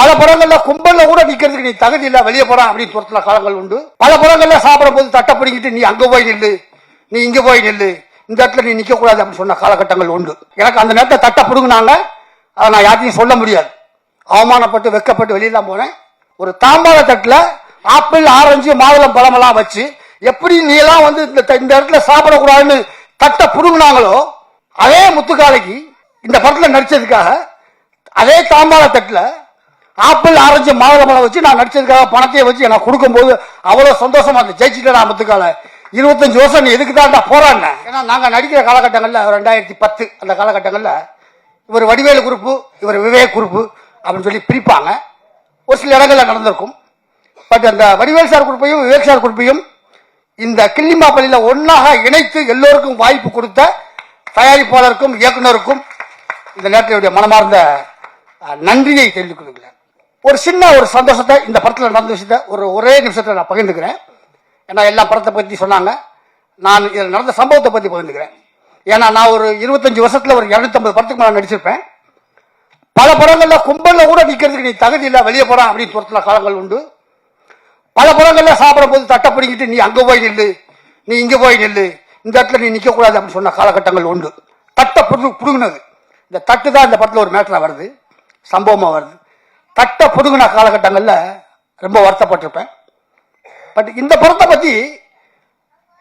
பல படங்கள்ல கும்பல்ல கூட நிக்கிறதுக்கு நீ தகுதி இல்ல, வெளியே போறான் அப்படின்னு துரத்துன காலங்கள் உண்டு. பல படங்கள்ல சாப்பிடும் போது தட்டை பிடிங்கிட்டு நீ அங்க போய் நில்லு, நீ இங்க போய் நில்லு, இந்த இடத்துல நீ நிக்க கூடாது அப்படின்னு சொன்ன காலகட்டங்கள் உண்டு. எனக்கு அந்த நேரத்தை தட்டை பிடுங்கினாங்க, அதை நான் யார்ட்டையும் சொல்ல முடியாது. அவமானப்பட்டு வெக்கப்பட்டு வெளியே தான் போனேன். ஒரு தாம்பாள தட்டுல ஆப்பிள், ஆரஞ்சு, மாதுளம் பழமெல்லாம் வச்சு எப்படி நீ எல்லாம் வந்து இந்த இடத்துல சாப்பிடக்கூடாதுன்னு தட்டை புடுங்கினாங்களோ, அதே முத்துக்காலைக்கு இந்த படத்துல நடிச்சதுக்காக அதே தாம்பாள தட்டுல ஆப்பிள், ஆரஞ்சு, மாதுளம்பழம் வச்சு நான் நடிச்சதுக்காக பணத்தையே வச்சு எனக்கு கொடுக்கும் போது அவ்வளவு சந்தோஷமா இருந்துச்சு. ஜெயிச்சுட்டா முத்துக்கால 25 வருஷம் நீ எதுக்கு தான் போறாங்க. ஏன்னா நாங்க நடிக்கிற காலகட்டங்கள்ல 2010 அந்த காலகட்டங்கள்ல இவர் வடிவேலு குரூப்பு, இவர் விவேக் குரூப்பு அப்படின்னு சொல்லி பிரிப்பாங்க. ஒரு சில இடங்கள்ல நடந்திருக்கும். பட் அந்த வடிவேல் சார் குரூப்பையும் விவேக் சார் குரூப்பையும் இந்த கிள்ளிமாப்பள்ளியில ஒன்னாக இணைத்து எல்லோருக்கும் வாய்ப்பு கொடுத்த தயாரிப்பாளருக்கும் இயக்குனருக்கும் இந்த நேரத்தில் மனமார்ந்த நன்றியை தெரிவித்துக் கொள்கிறேன். ஒரு சின்ன ஒரு சந்தோஷத்தை இந்த படத்தில் நடந்த விஷயத்தை ஒரே நிமிஷத்தில் நான் பகிர்ந்துக்கிறேன். ஏன்னா எல்லா படத்தை பற்றி சொன்னாங்க, நான் இதில் நடந்த சம்பவத்தை பற்றி பகிர்ந்துக்கிறேன். ஏன்னா நான் ஒரு 25 வருஷத்துல ஒரு 250 படத்துக்கு மேலே நடிச்சிருப்பேன். பல படங்கள்ல கும்பல்ல கூட நிக்கிறதுக்கு நீ தகுதி இல்ல, வெளியே போறான் அப்படின்னு துரத்துன காலங்கள் உண்டு. பல படங்கள்ல சாப்பிடும் போது தட்டை பிடிங்கிட்டு நீ அங்க போய் நில்லு, நீ இங்க போய் நில்லு, இந்த இடத்துல நீ நிக்க கூடாது அப்படின்னு சொன்ன காலகட்டங்கள் உண்டு. தட்டை புடுங்கினது, இந்த தட்டு தான் இந்த படத்துல ஒரு மேட்டரா வருது, சம்பவமா வருது. தட்டை புடுங்கின காலகட்டங்கள்ல ரொம்ப வருத்தப்பட்டிருப்பேன். பட் இந்த படத்தை பத்தி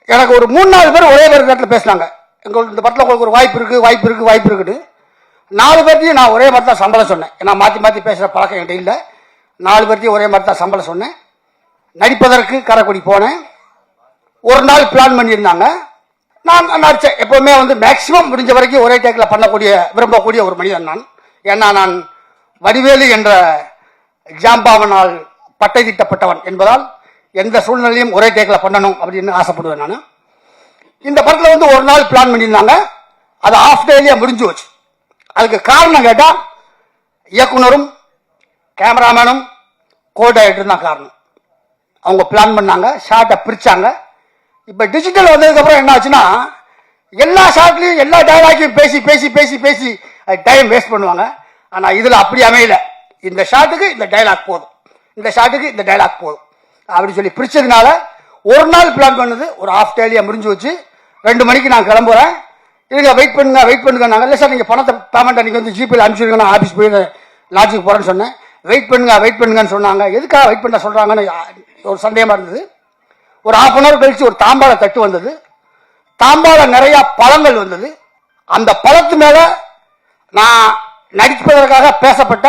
எனக்கு ஒரு 3-4 பேர் ஒரே நேரத்தில் பேசினாங்க. எங்களுக்கு இந்த படத்தில் உங்களுக்கு ஒரு வாய்ப்பு இருக்குன்னு 4 பேர்த்தையும் நான் ஒரே மாதிரி தான் சம்பளம் சொன்னேன். ஏன்னா மாற்றி மாற்றி பேசுகிற பழக்கம் என்கிட்ட இல்லை. 4 பேர்த்தையும் ஒரே மாதிரி தான் சம்பளம் சொன்னேன். நடிப்பதற்கு காரைக்குடி போனேன். ஒரு நாள் பிளான் பண்ணியிருந்தாங்க. நான் நடித்தேன். எப்போவுமே வந்து மேக்சிமம் முடிஞ்ச வரைக்கும் ஒரே டேக்கில் விரும்பக்கூடிய ஒரு மனிதன் நான். ஏன்னா நான் வடிவேலு என்ற ஜாம்பாவனால் பட்டை திட்டப்பட்டவன் என்பதால் எந்த சூழ்நிலையும் ஒரே டேக்கில் பண்ணணும் அப்படின்னு ஆசைப்படுவேன் நான். இந்த படத்தில் வந்து ஒரு நாள் பிளான் பண்ணியிருந்தாங்க, அது ஆஃப் டேலியா முடிஞ்சு வச்சு. அதுக்கு காரணம் கேட்டா இயக்குனரும் கேமராமேனும் கோ டைரக்டரும் தான் காரணம். அவங்க பிளான் பண்ணாங்க, ஷார்ட்டை பிரிச்சாங்க. இப்ப டிஜிட்டல் வந்ததுக்கு அப்புறம் என்ன ஆச்சுன்னா, எல்லா ஷார்ட்லயும் எல்லா டைலாக்கையும் பேசி பேசி பேசி பேசி டைம் வேஸ்ட் பண்ணுவாங்க. ஆனா இதுல அப்படி அமையல. இந்த ஷாட்டுக்கு இந்த டைலாக் போதும், இந்த ஷாட்டுக்கு இந்த டைலாக் போதும் அப்படின்னு சொல்லி பிரிச்சதுனால ஒரு நாள் பிளான் பண்ணது ஒரு ஆஃப் டேலியா முடிஞ்சு வச்சு 2 மணிக்கு நான் கிளம்புறேன். இல்லைங்க வெயிட் பண்ணுங்க நாங்கள். இல்லை சார் நீங்கள் பணத்தை பேமெண்ட் அன்றைக்கி வந்து ஜிபேல அனுப்பிச்சிருங்க, நான் ஆஃபீஸ் போய் லாட்ஜுக்கு போகிறேன்னு சொன்னேன். வெயிட் பண்ணுங்கன்னு சொன்னாங்க. எதுக்காக வெயிட் பண்ண சொல்கிறாங்கன்னு ஒரு சந்தேகமாக இருந்தது. ஒரு 1/2 hour கழிச்சு ஒரு தாம்பாள தட்டு வந்தது. தாம்பாள நிறைய பழங்கள் வந்தது. அந்த பழத்து மேலே நான் நடிப்பதற்காக பேசப்பட்ட